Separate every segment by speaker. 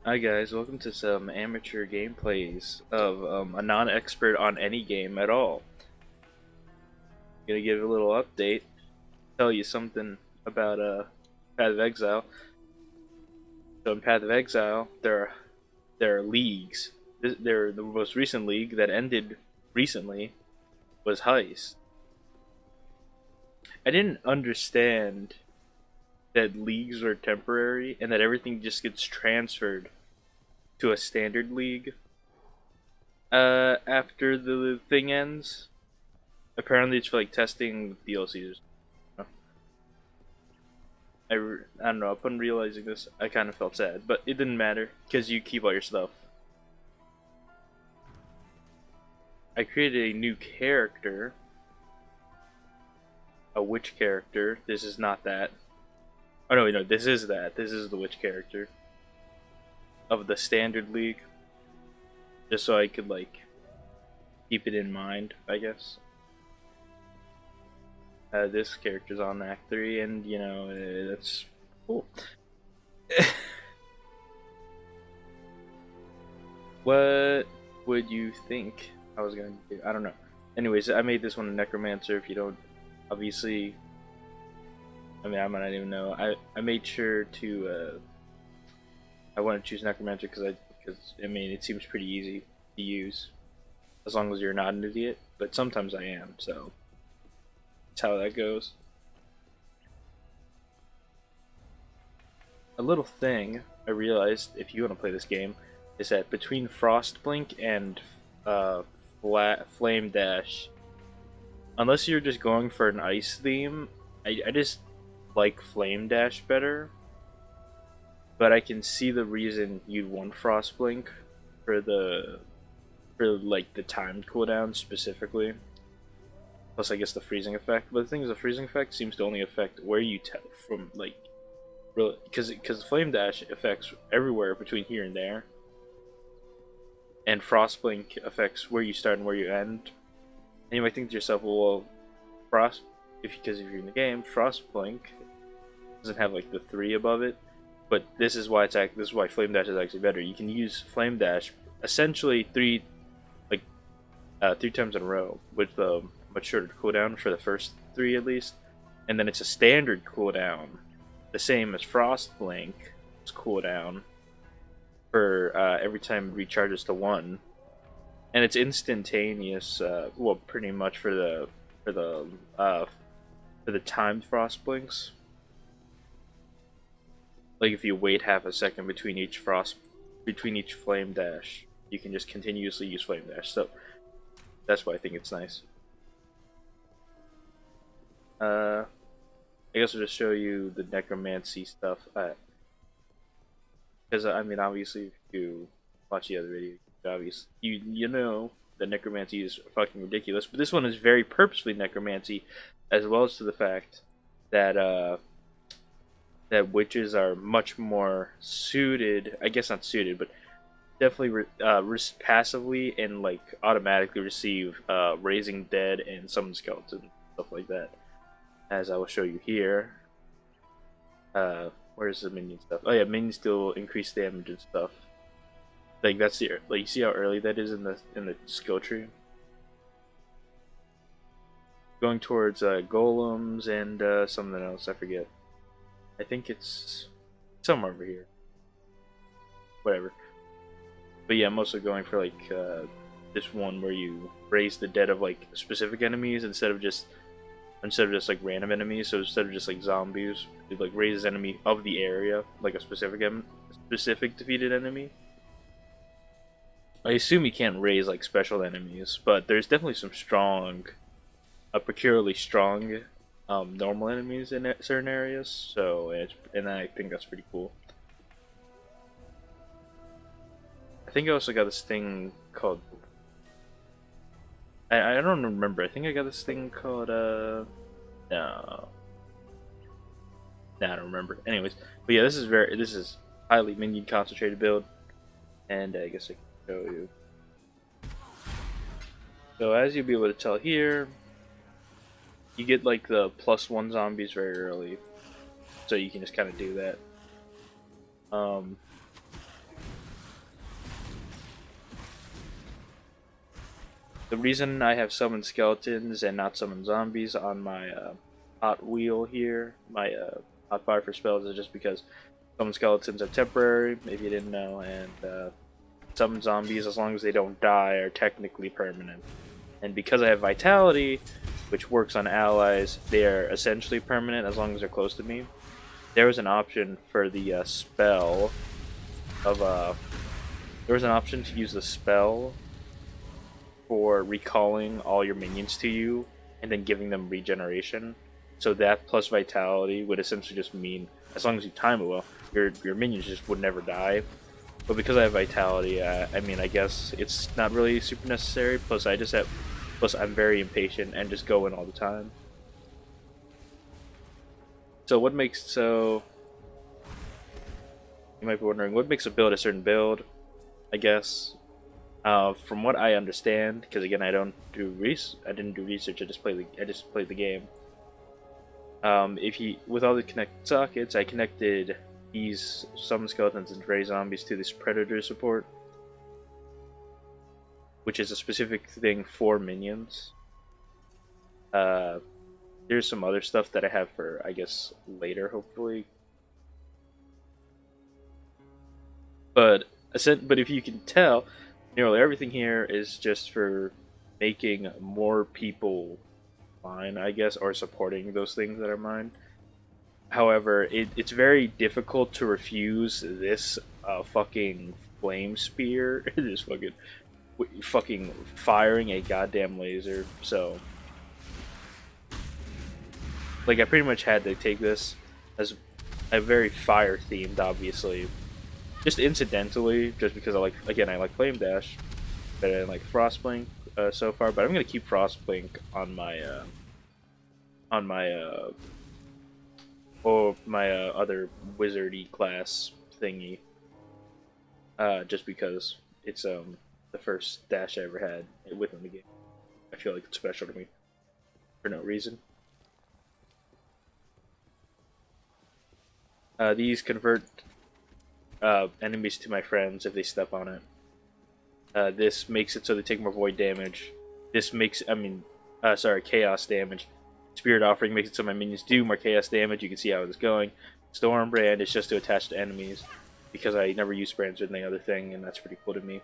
Speaker 1: Hi guys, welcome to some amateur gameplays of a non-expert on any game at all. Gonna give a little update, tell you something about Path of Exile. So in Path of Exile, there are leagues. The most recent league that ended recently was Heist. I didn't understand that leagues were temporary and that everything just gets transferred to a standard league after the thing ends. Apparently, it's for like testing DLCs. I don't know. Upon realizing this, I kind of felt sad, but it didn't matter because you keep all your stuff. I created a new character, a witch character. This is not that. Oh no, this is that. This is the witch character of the standard league, just so I could like keep it in mind, I guess. This character's on Act 3, and that's cool. What would you think I was gonna do? I don't know. Anyways, I made this one a necromancer. If you don't, obviously, I might not even know. I made sure to I want to choose necromancer because it seems pretty easy to use as long as you're not an idiot. But sometimes I am, so that's how that goes. A little thing I realized if you want to play this game is that between Frostblink and Flame Dash, unless you're just going for an ice theme, I just like Flame Dash better. But I can see the reason you'd want Frostblink for the timed cooldown specifically. Plus, I guess the freezing effect. But the thing is, the freezing effect seems to only affect where you from like really because Flame Dash affects everywhere between here and there, and Frostblink affects where you start and where you end. And you might think to yourself, well, because if you're in the game, Frostblink doesn't have like the 3 above it, but this is why Flame Dash is actually better. You can use Flame Dash essentially 3 times in a row with a much shorter cooldown for the first 3 at least, and then it's a standard cooldown, the same as Frostblink's cooldown for every time it recharges to 1, and it's instantaneous. Well, pretty much for the timed Frostblinks. Like if you wait half a second between each Flame Dash, you can just continuously use Flame Dash. So that's why I think it's nice. I guess I'll just show you the necromancy stuff. Because obviously, if you watch the other video, obviously you know that necromancy is fucking ridiculous. But this one is very purposely necromancy, as well as to the fact that that witches are much more suited. I guess not suited, but definitely passively and like automatically receive raising dead and summon skeleton stuff like that, as I will show you here. Where's the minion stuff? Oh yeah, minions still increase damage and stuff. Like that's the like you see how early that is in the skill tree. Going towards golems and something else, I forget. I think it's somewhere over here. Whatever. But yeah, I'm mostly going for like this one where you raise the dead of like specific enemies instead of just like random enemies. So instead of just like zombies, you like raise enemy of the area, like a specific defeated enemy. I assume you can't raise like special enemies, but there's definitely some peculiarly strong normal enemies in certain areas. So and I think that's pretty cool. I think I also got this thing called. I don't remember. I think I got this thing called no. Nah, I don't remember. Anyways, but yeah, this is highly minion concentrated build, and I guess I can show you. So as you'll be able to tell here, you get like the +1 zombies very early, so you can just kind of do that. the reason I have summoned skeletons and not summoned zombies on my hot wheel here, my hot fire for spells, is just because some skeletons are temporary, if you didn't know, and some zombies, as long as they don't die, are technically permanent. And because I have vitality, which works on allies, they are essentially permanent as long as they're close to me. There was an option for the spell of there was an option to use the spell for recalling all your minions to you and then giving them regeneration. So that plus vitality would essentially just mean, as long as you time it well, your minions just would never die. But because I have vitality, I mean, I guess it's not really super necessary. Plus, I'm very impatient and just go in all the time. So what makes you might be wondering what makes a build a certain build? I guess from what I understand, because again I didn't do research. I just played the game. With all the connected sockets, I connected these summon skeletons and ray zombies to this predator support, which is a specific thing for minions. There's some other stuff that I have for, I guess, later, hopefully. But if you can tell, nearly everything here is just for making more people mine, I guess, or supporting those things that are mine. However, it's very difficult to refuse this fucking flame spear, this fucking firing a goddamn laser. So, like, I pretty much had to take this as a very fire themed, obviously. Just incidentally, just because I like Flame Dash, but I didn't like Frostblink so far. But I'm gonna keep Frostblink on my other wizardy class thingy, just because it's the first dash I ever had within the game. I feel like it's special to me for no reason. These convert enemies to my friends if they step on it. This makes it so they take more void damage. Chaos damage. Spirit Offering makes it so my minions do more chaos damage. You can see how it's going. Stormbrand is just to attach to enemies, because I never use brands with any other thing, and that's pretty cool to me.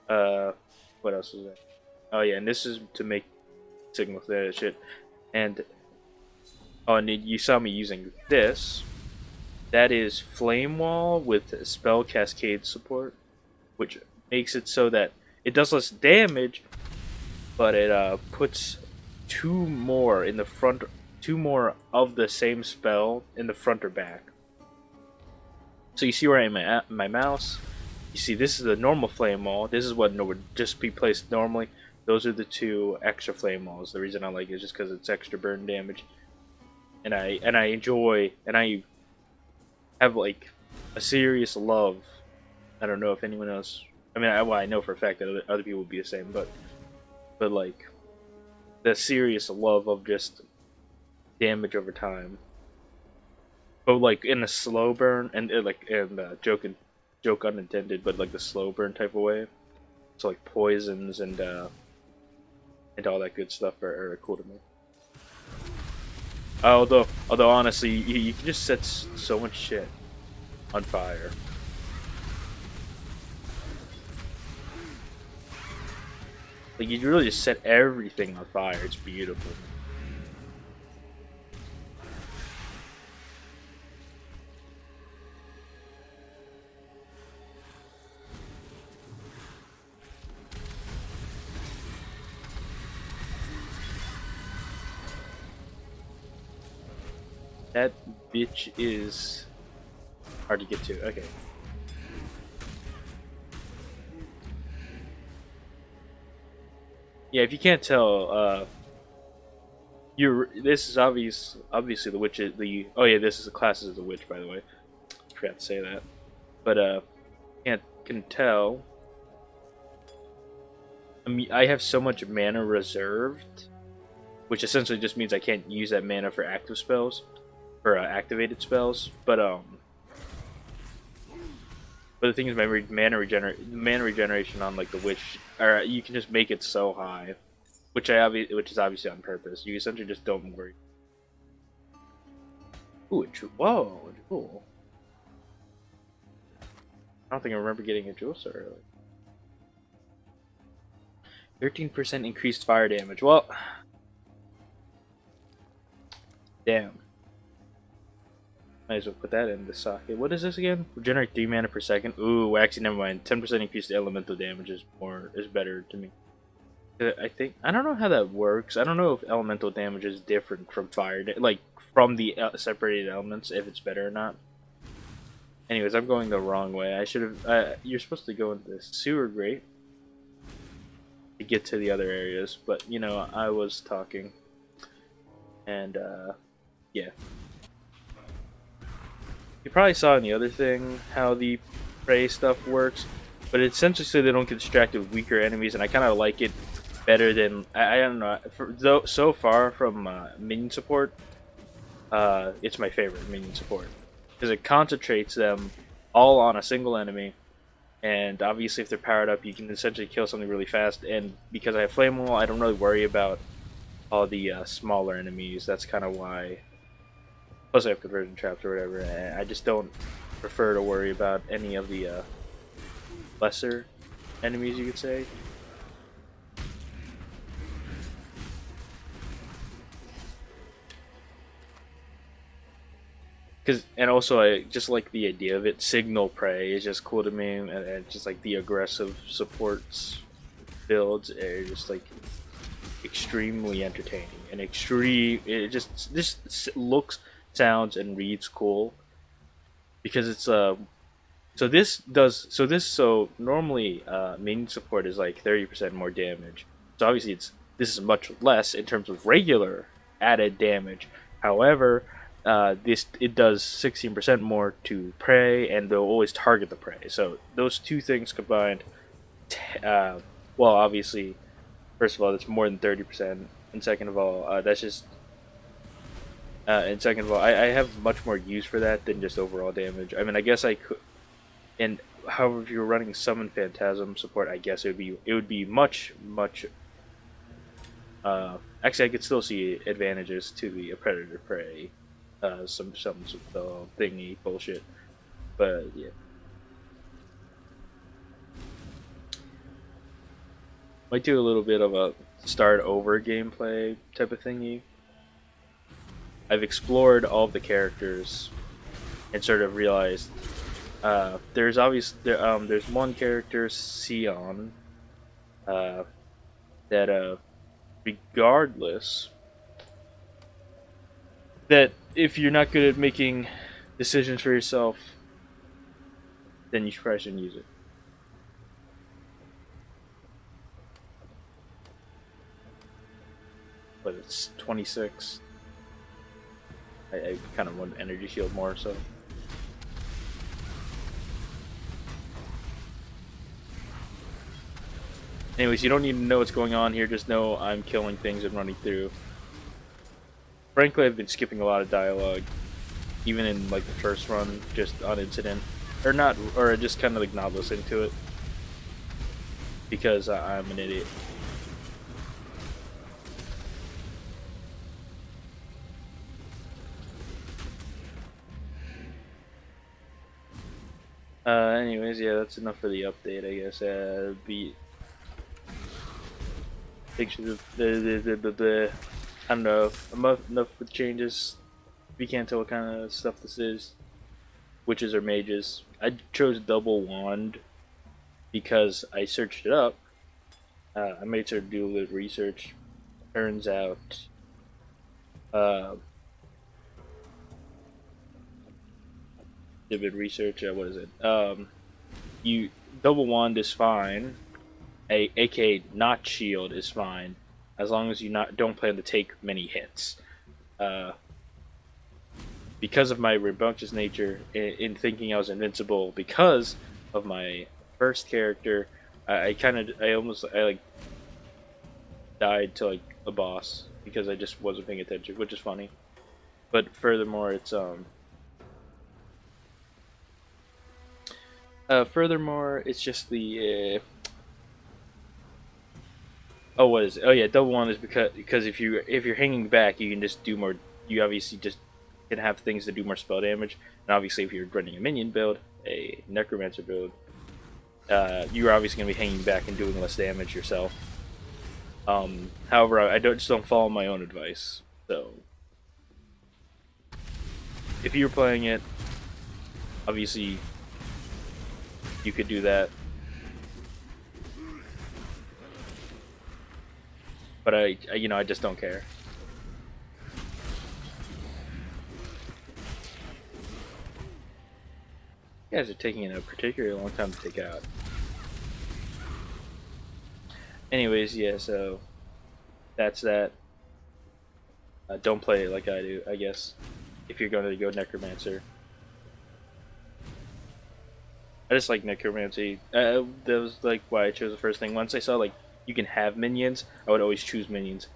Speaker 1: What else is that? Oh yeah, and this is to make signals, that shit. And you saw me using this. That is Flame Wall with Spell Cascade support, which makes it so that it does less damage, but it puts two more of the same spell in the front or back. So you see where I am at my mouse. You see this is the normal flame wall. This is what would just be placed normally. Those are the two extra flame walls. The reason I like it is just because it's extra burn damage, and I have like a serious love. I don't know if anyone else. I mean, I know for a fact that other people would be the same, but like the serious love of just damage over time, but like in a slow burn and joke unintended, but like the slow burn type of way. So like poisons and all that good stuff are cool to me. Although honestly, you can just set so much shit on fire. Like, you really just set everything on fire. It's beautiful. That bitch is hard to get to. Okay. Yeah, if you can't tell, this is obviously the witch. Oh yeah, this is the classes of the witch, by the way. I forgot to say that. But can tell. I mean, I have so much mana reserved, which essentially just means I can't use that mana for active spells, for activated spells. But But the thing is, mana regeneration on like the witch, or you can just make it so high, which is obviously on purpose. You essentially just don't worry. Ooh, whoa, a jewel. I don't think I remember getting a jewel so early. 13% increased fire damage. Well, damn. Might as well put that in the socket. What is this again? Regenerate 3 mana per second. Ooh, actually, never mind. 10% increased elemental damage is better to me. I don't know how that works. I don't know if elemental damage is different from fire, like from the separated elements, if it's better or not. Anyways, I'm going the wrong way. I should have. You're supposed to go into the sewer grate to get to the other areas, but you know, I was talking, and yeah. You probably saw in the other thing how the prey stuff works, but it's essentially so they don't get distracted with weaker enemies, and I kind of like it better than I don't know. So far from minion support, it's my favorite minion support because it concentrates them all on a single enemy, and obviously if they're powered up, you can essentially kill something really fast. And because I have flame wall, I don't really worry about all the smaller enemies. That's kind of why. Plus I have conversion traps or whatever, and I just don't prefer to worry about any of the lesser enemies, you could say. And also I just like the idea of it. Signal prey is just cool to me, and just like the aggressive supports builds are just like extremely entertaining and extreme. It just looks, sounds, and reads cool because it's so normally minion support is like 30% more damage. So obviously this is much less in terms of regular added damage. However, it does 16% more to prey, and they'll always target the prey. So those two things combined, well, obviously, first of all, that's more than 30%, and second of all, that's just. And second of all, I have much more use for that than just overall damage. I mean, I guess I could, and however, if you're running summon phantasm support, I guess it would be much. Actually, I could still see advantages to the predator prey, some thingy bullshit, but yeah. Might do a little bit of a start over gameplay type of thingy. I've explored all of the characters and sort of realized there's one character, Sion, that regardless, that if you're not good at making decisions for yourself, then you probably shouldn't use it. But it's 26. I kind of want energy shield more, so. Anyways, you don't need to know what's going on here, just know I'm killing things and running through. Frankly, I've been skipping a lot of dialogue, even in like the first run, just on incident. Or just kind of like not listening to it. Because I'm an idiot. Anyways, yeah, that's enough for the update, I guess. I don't know, enough with changes. We can't tell what kind of stuff this is. Witches or mages. I chose double wand because I searched it up. I made sure to do a little research. Turns out, did a bit of research. What is it? You double wand is fine. aka not shield is fine, as long as you don't plan to take many hits. Because of my rambunctious nature in thinking I was invincible, because of my first character, I like died to like a boss because I just wasn't paying attention, which is funny. But furthermore, it's Furthermore, it's just the oh, what is it? Oh yeah, double one is because if you're hanging back, you can just do more. You obviously just can have things that do more spell damage, and obviously if you're running a minion build, a necromancer build, you're obviously going to be hanging back and doing less damage yourself. However, I don't just don't follow my own advice. So if you're playing it, obviously you could do that. But I just don't care. You guys are taking a particularly long time to take out. Anyways, yeah. So that's that. Don't play it like I do, I guess. If you're going to go necromancer, I just like necromancy. That was like why I chose the first thing. Once I saw like you can have minions, I would always choose minions.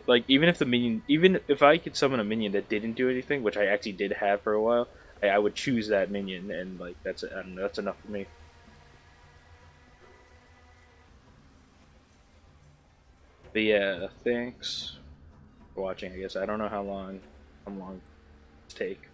Speaker 1: Like even if the minion, even if I could summon a minion that didn't do anything, which I actually did have for a while, I would choose that minion, and like that's I don't know, that's enough for me. But yeah, thanks for watching. I guess I don't know how long it's take.